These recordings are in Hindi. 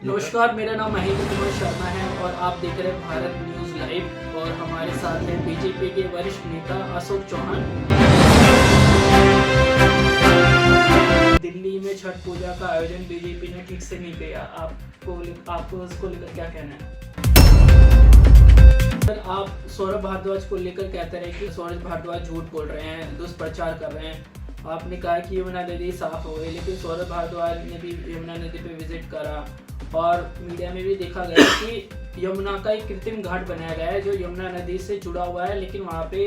नमस्कार, मेरा नाम महेंद्र कुमार शर्मा है और आप देख रहे हैं भारत न्यूज़ लाइव। और हमारे साथ हैं बीजेपी के वरिष्ठ नेता अशोक चौहान। दिल्ली में छठ पूजा का आयोजन बीजेपी ने ठीक से नहीं किया, आपको उसको लेकर क्या कहना है? सर, आप सौरभ भारद्वाज को लेकर कहते रहे कि सौरभ भारद्वाज झूठ बोल रहे हैं, दुष्प्रचार कर रहे हैं। आपने कहा कि यमुना नदी साफ हो गई, लेकिन सौरभ भारद्वाज ने भी यमुना नदी पे विजिट करा और मीडिया में भी देखा गया कि यमुना का एक कृत्रिम घाट बनाया गया है जो यमुना नदी से जुड़ा हुआ है, लेकिन वहाँ पे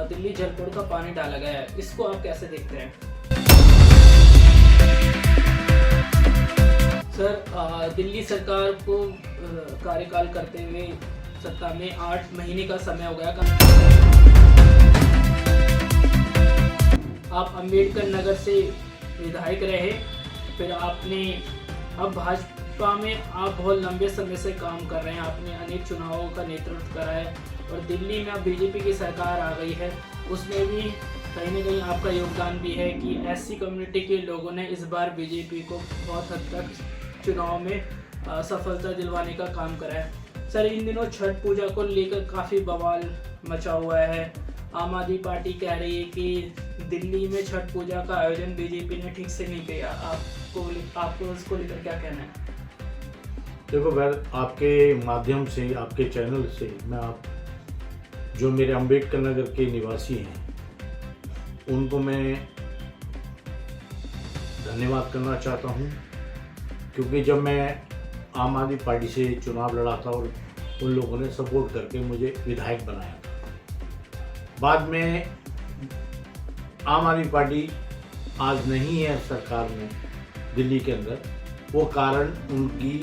दिल्ली जल बोर्ड का पानी डाला गया है। इसको आप कैसे देखते हैं? सर, दिल्ली सरकार को कार्यकाल करते हुए सत्ता में 8 महीने का समय हो गया। आप अंबेडकर नगर से विधायक रहे, फिर आपने अब भाजपा में आप बहुत लंबे समय से काम कर रहे हैं, आपने अनेक चुनावों का नेतृत्व करा है और दिल्ली में अब बीजेपी की सरकार आ गई है, उसमें भी कहीं ना कहीं आपका योगदान भी है कि एससी कम्युनिटी के लोगों ने इस बार बीजेपी को बहुत हद तक चुनाव में सफलता दिलवाने का काम करा है। सर, इन दिनों छठ पूजा को लेकर काफ़ी बवाल मचा हुआ है। आम आदमी पार्टी कह रही है कि दिल्ली में छठ पूजा का आयोजन बीजेपी ने ठीक से नहीं किया, आपको उसको लेकर क्या कहना है? देखो, मैं आपके माध्यम से, आपके चैनल से मैं आप जो मेरे अंबेडकर नगर के निवासी हैं उनको मैं धन्यवाद करना चाहता हूं, क्योंकि जब मैं आम आदमी पार्टी से चुनाव लड़ा था और उन लोगों ने सपोर्ट करके मुझे विधायक बनाया था। बाद में आम आदमी पार्टी आज नहीं है सरकार में दिल्ली के अंदर, वो कारण उनकी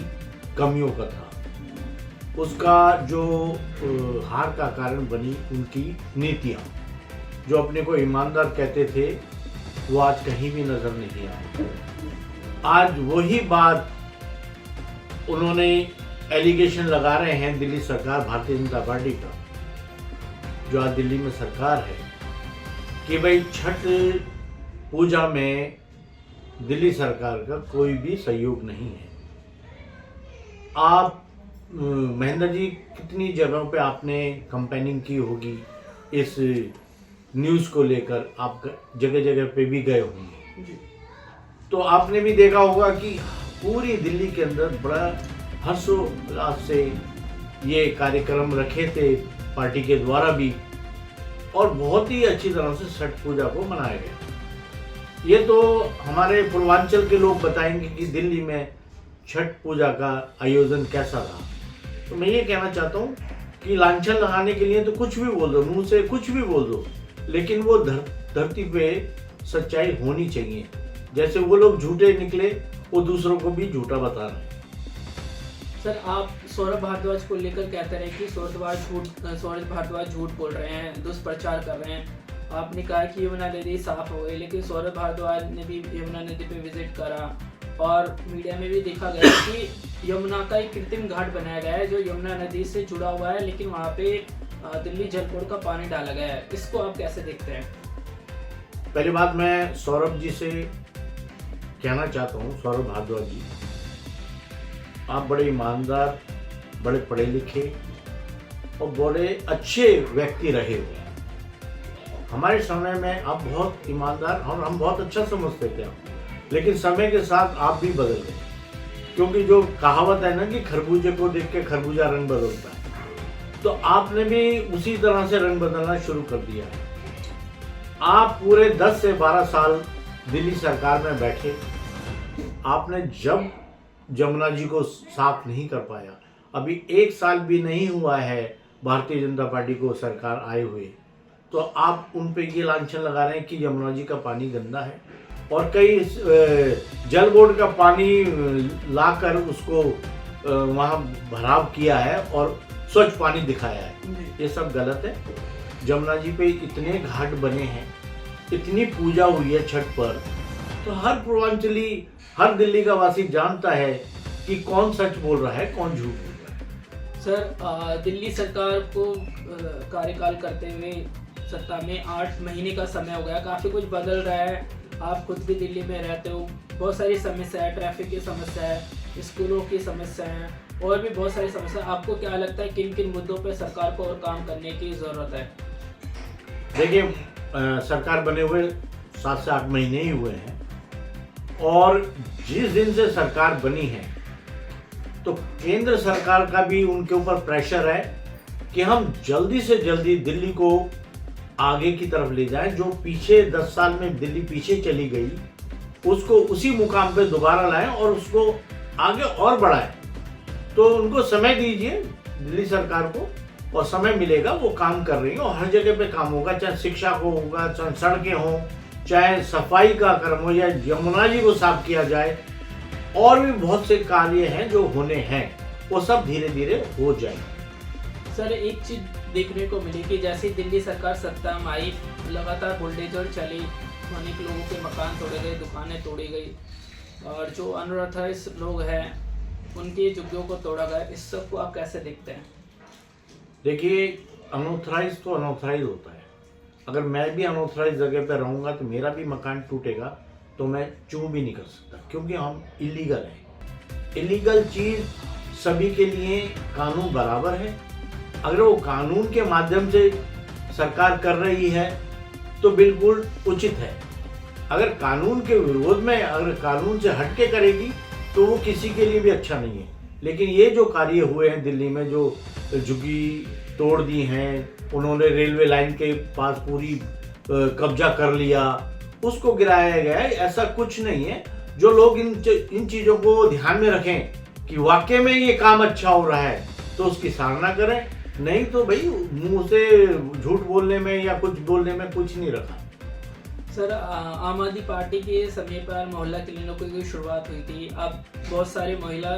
कमियों का था। उसका जो हार का कारण बनी उनकी नीतियाँ, जो अपने को ईमानदार कहते थे, वो आज कहीं भी नज़र नहीं आए। आज वही बात उन्होंने एलिगेशन लगा रहे हैं दिल्ली सरकार, भारतीय जनता पार्टी का, जो आज दिल्ली में सरकार है, कि भाई छठ पूजा में दिल्ली सरकार का कोई भी सहयोग नहीं है। आप महेंद्र जी, कितनी जगहों पे आपने कैंपेनिंग की होगी इस न्यूज़ को लेकर, आप जगह जगह पे भी गए होंगे, तो आपने भी देखा होगा कि पूरी दिल्ली के अंदर बड़ा हर्षोल्लास से ये कार्यक्रम रखे थे पार्टी के द्वारा भी, और बहुत ही अच्छी तरह से छठ पूजा को मनाया गया। ये तो हमारे पूर्वांचल के लोग बताएंगे कि दिल्ली में छठ पूजा का आयोजन कैसा रहा। तो मैं ये कहना चाहता हूँ कि लांछन लगाने के लिए तो कुछ भी बोल दो, मुंह से कुछ भी बोल दो, लेकिन वो धरती पे सच्चाई होनी चाहिए। जैसे वो लोग झूठे निकले, वो दूसरों को भी झूठा बता रहे हैं। सर, आप सौरभ भारद्वाज को लेकर कहते रहे कि सौरभ भारद्वाज झूठ बोल रहे हैं, दुष्प्रचार कर रहे हैं। आपने कहा कि यमुना नदी साफ हो गई, लेकिन सौरभ भारद्वाज ने भी यमुना नदी पे विजिट करा और मीडिया में भी देखा गया कि यमुना का एक कृत्रिम घाट बनाया गया है जो यमुना नदी से जुड़ा हुआ है, लेकिन वहाँ पे दिल्ली जल बोर्ड का पानी डाला गया है। इसको आप कैसे देखते हैं? पहली बात, मैं सौरभ जी से कहना चाहता हूँ, सौरभ भारद्वाज जी, आप बड़े ईमानदार, बड़े पढ़े लिखे और बड़े अच्छे व्यक्ति रहे हुए हैं। हमारे समय में आप बहुत ईमानदार और हम बहुत अच्छा समझते थे, लेकिन समय के साथ आप भी बदल गए, क्योंकि जो कहावत है ना कि खरबूजे को देख के खरबूजा रंग बदलता है, तो आपने भी उसी तरह से रंग बदलना शुरू कर दिया है। आप पूरे 10 से 12 साल दिल्ली सरकार में बैठे, आपने जब जमुना जी को साफ नहीं कर पाया, अभी 1 साल भी नहीं हुआ है भारतीय जनता पार्टी को सरकार आए हुए, तो आप उन पे ये लांछन लगा रहे हैं कि यमुना जी का पानी गंदा है, और कई जल बोर्ड का पानी लाकर उसको वहाँ भराव किया है और स्वच्छ पानी दिखाया है। ये सब गलत है। जमुना जी पे इतने घाट बने हैं, इतनी पूजा हुई है छठ पर, तो हर पूर्वांचली, हर दिल्ली का वासी जानता है कि कौन सच बोल रहा है, कौन झूठ बोल रहा है। सर, दिल्ली सरकार को कार्यकाल करते हुए सत्ता में 8 महीने का समय हो गया, काफ़ी कुछ बदल रहा है। आप खुद भी दिल्ली में रहते हो, बहुत सारी समस्या है, ट्रैफिक की समस्या है, स्कूलों की समस्याएं और भी बहुत सारी समस्या, आपको क्या लगता है किन किन मुद्दों पर सरकार को और काम करने की ज़रूरत है? देखिए, सरकार बने हुए 7 से 8 महीने ही हुए हैं, और जिस दिन से सरकार बनी है तो केंद्र सरकार का भी उनके ऊपर प्रेशर है कि हम जल्दी से जल्दी दिल्ली को आगे की तरफ ले जाएं। जो पीछे 10 साल में दिल्ली पीछे चली गई उसको उसी मुकाम पे दोबारा लाएं और उसको आगे और बढ़ाएं। तो उनको समय दीजिए, दिल्ली सरकार को, और समय मिलेगा, वो काम कर रही है और हर जगह पे काम होगा, चाहे शिक्षा को होगा, चाहे सड़कें हों, चाहे सफाई का कर्म हो, या यमुना जी को साफ किया जाए, और भी बहुत से कार्य हैं जो होने हैं, वो सब धीरे धीरे हो जाएंगे। सर, एक चीज देखने को मिली कि जैसे दिल्ली सरकार सत्ता में आई, लगातार बुलडोजर चली, अनेक लोगों के मकान तोड़े गए, दुकानें तोड़ी गई, और जो अनऑथराइज लोग हैं उनकी झुग्गियों को तोड़ा गया। इस सब को आप कैसे देखते हैं? देखिए, अनऑथराइज तो अनऑथराइज होता है। अगर मैं भी अनऑथराइज जगह पे रहूँगा तो मेरा भी मकान टूटेगा तो मैं चूँ भी नहीं कर सकता, क्योंकि हम इलीगल हैं। इलीगल चीज़ सभी के लिए कानून बराबर है। अगर वो कानून के माध्यम से सरकार कर रही है तो बिल्कुल उचित है। अगर कानून के विरोध में, अगर कानून से हटके करेगी तो वो किसी के लिए भी अच्छा नहीं है। लेकिन ये जो कार्य हुए हैं दिल्ली में, जो झुग्गी तोड़ दी हैं, उन्होंने रेलवे लाइन के पास पूरी कब्जा कर लिया, उसको गिराया गया है, ऐसा कुछ नहीं है। जो लोग इन चीज़ों को ध्यान में रखें कि वाकई में ये काम अच्छा हो रहा है तो उसकी सराहना करें, नहीं तो भाई मुंह से झूठ बोलने में या कुछ बोलने में कुछ नहीं रखा। सर, आम आदमी पार्टी के समय पर मोहल्ला क्लिनिकों की शुरुआत हुई थी। अब बहुत सारे मोहल्ला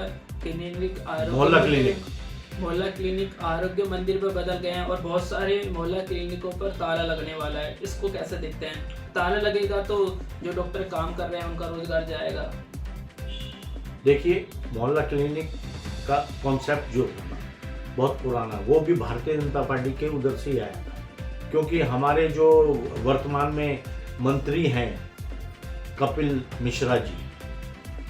क्लिनिक आरोग्य मंदिर पर बदल गए हैं और बहुत सारे मोहल्ला क्लिनिकों पर ताला लगने वाला है। इसको कैसे देखते हैं? ताला लगेगा तो जो डॉक्टर काम कर रहे हैं उनका रोजगार जाएगा। देखिए, मोहल्ला क्लिनिक का कॉन्सेप्ट जो था ना, बहुत पुराना, वो भी भारतीय जनता पार्टी के उधर से ही आया था। क्योंकि हमारे जो वर्तमान में मंत्री हैं कपिल मिश्रा जी,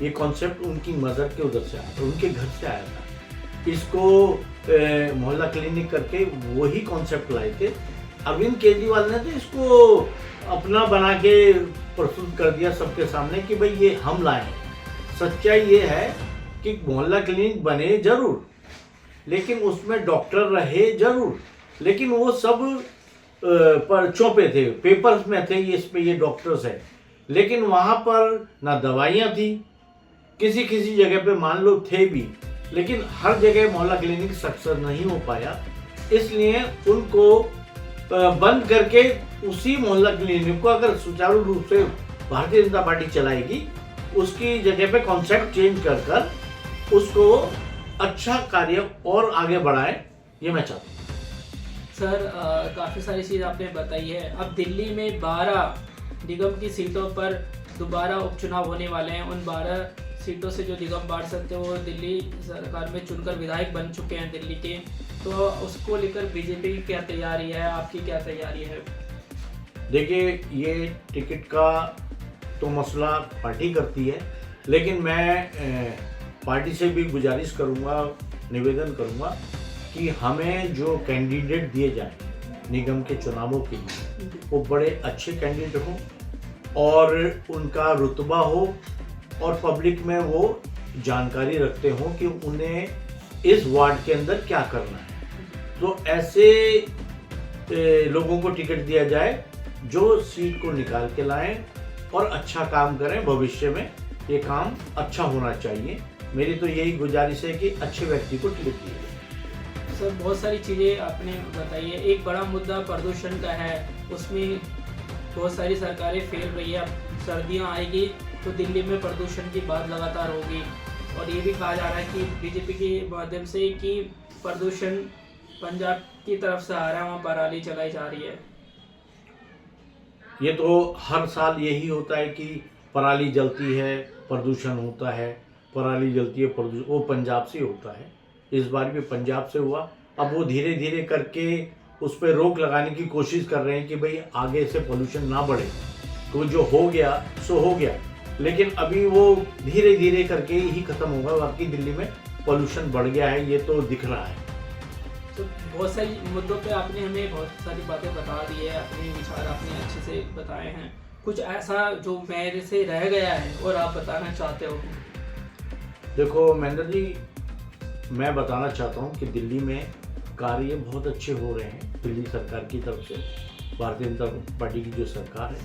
ये कॉन्सेप्ट उनकी मदर के उधर से आया था, उनके घर से आया था। इसको मोहल्ला क्लिनिक करके वही कॉन्सेप्ट लाए थे। अरविंद केजरीवाल ने तो इसको अपना बना के प्रस्तुत कर दिया सबके सामने कि भाई ये हम लाए हैं। सच्चाई ये है कि मोहल्ला क्लिनिक बने जरूर, लेकिन उसमें डॉक्टर रहे जरूर, लेकिन वो सब पर्चों पे थे, पेपर्स में थे, इस पे ये डॉक्टर्स है, लेकिन वहाँ पर ना दवाइयाँ थी, किसी जगह पे मान लो थे भी, लेकिन हर जगह मोहल्ला क्लिनिक सक्सेस नहीं हो पाया। इसलिए उनको बंद करके उसी मोहल्ला क्लिनिक को अगर सुचारू रूप से भारतीय जनता पार्टी चलाएगी, उसकी जगह पे कॉन्सेप्ट चेंज कर उसको अच्छा कार्य और आगे बढ़ाए, ये मैं चाहता हूँ। सर, काफ़ी सारी चीज़ आपने बताई है। अब दिल्ली में 12 निगम की सीटों पर दोबारा उपचुनाव होने वाले हैं। उन 12 सीटों से जो निगम बांट सकते हैं वो दिल्ली सरकार में चुनकर विधायक बन चुके हैं दिल्ली के। तो उसको लेकर बीजेपी की क्या तैयारी है, आपकी क्या तैयारी है? देखिए, ये टिकट का तो मसला पार्टी करती है, लेकिन मैं पार्टी से भी गुजारिश करूँगा, निवेदन करूँगा कि हमें जो कैंडिडेट दिए जाएं निगम के चुनावों के लिए, वो बड़े अच्छे कैंडिडेट हों और उनका रुतबा हो और पब्लिक में वो जानकारी रखते हों कि उन्हें इस वार्ड के अंदर क्या करना है। तो ऐसे लोगों को टिकट दिया जाए जो सीट को निकाल के लाएं और अच्छा काम करें। भविष्य में ये काम अच्छा होना चाहिए। मेरी तो यही गुजारिश है कि अच्छे व्यक्ति को टिकट दिया जाए। सर, बहुत सारी चीज़ें आपने बताई है। एक बड़ा मुद्दा प्रदूषण का है, उसमें बहुत सारी सरकारें फेल रही है। अब सर्दियाँ आएगी तो दिल्ली में प्रदूषण की बात लगातार होगी, और ये भी कहा जा रहा है कि बीजेपी के माध्यम से कि प्रदूषण पंजाब की तरफ से आ रहा है, वहाँ पराली चलाई जा रही है। ये तो हर साल यही होता है कि पराली जलती है, प्रदूषण होता है, पराली जलती है, प्रदूषण, वो पंजाब से होता है। इस बार भी पंजाब से हुआ। अब वो धीरे धीरे करके उस पर रोक लगाने की कोशिश कर रहे हैं कि भाई आगे से पोल्यूशन ना बढ़े। तो जो हो गया सो हो गया। लेकिन अभी वो धीरे धीरे करके ही खत्म होगा। बाकी दिल्ली में पॉल्यूशन बढ़ गया है, ये तो दिख रहा है। तो बहुत सारी मुद्दों पे आपने हमें बहुत सारी बातें बता दी है, अपने विचार आपने अच्छे से बताए हैं। कुछ ऐसा जो मेरे से रह गया है और आप बताना चाहते हो? देखो महेंद्र जी, मैं बताना चाहता हूँ कि दिल्ली में कार्य बहुत अच्छे हो रहे हैं दिल्ली सरकार की तरफ से। भारतीय जनता पार्टी की जो सरकार है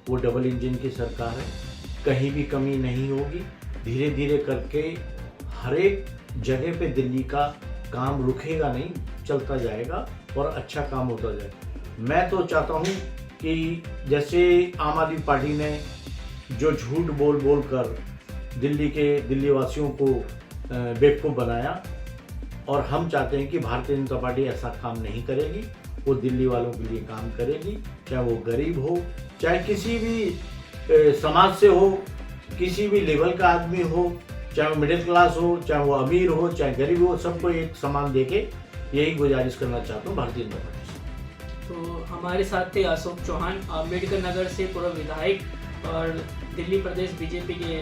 वो डबल इंजन की सरकार है, कहीं भी कमी नहीं होगी। धीरे धीरे करके हर एक जगह पे दिल्ली का काम रुकेगा नहीं, चलता जाएगा और अच्छा काम होता जाएगा। मैं तो चाहता हूँ कि जैसे आम आदमी पार्टी ने जो झूठ बोल बोल कर दिल्ली वासियों को बेवकूफ़ बनाया, और हम चाहते हैं कि भारतीय जनता पार्टी ऐसा काम नहीं करेगी। वो दिल्ली वालों के लिए काम करेगी, चाहे वो गरीब हो, चाहे किसी भी समाज से हो, किसी भी लेवल का आदमी हो, चाहे वो मिडिल क्लास हो, चाहे वो अमीर हो, चाहे गरीब हो, सबको एक समान देके यही गुजारिश करना चाहता हूँ भारतीय जनता पार्टी से। तो हमारे साथ थे अशोक चौहान, अम्बेडकर नगर से पूर्व विधायक और दिल्ली प्रदेश बीजेपी के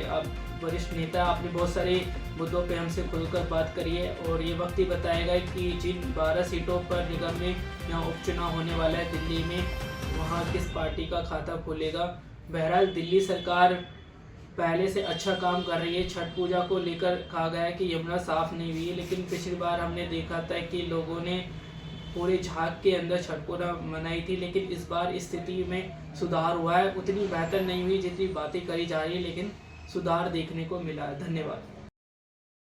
वरिष्ठ नेता। आपने बहुत सारे मुद्दों पे हमसे खुलकर बात करी है और ये वक्त ही बताएगा कि जिन 12 सीटों पर निगम में यहाँ उपचुनाव होने वाला है दिल्ली में, वहाँ किस पार्टी का खाता खुलेगा। बहरहाल दिल्ली सरकार पहले से अच्छा काम कर रही है। छठ पूजा को लेकर कहा गया है कि यमुना साफ नहीं हुई है, लेकिन पिछली बार हमने देखा था कि लोगों ने पूरे झाग के अंदर छठ पूजा मनाई थी, लेकिन इस बार स्थिति में सुधार हुआ है। उतनी बेहतर नहीं हुई जितनी बातें करी जा रही है, लेकिन सुधार देखने को मिला है। धन्यवाद।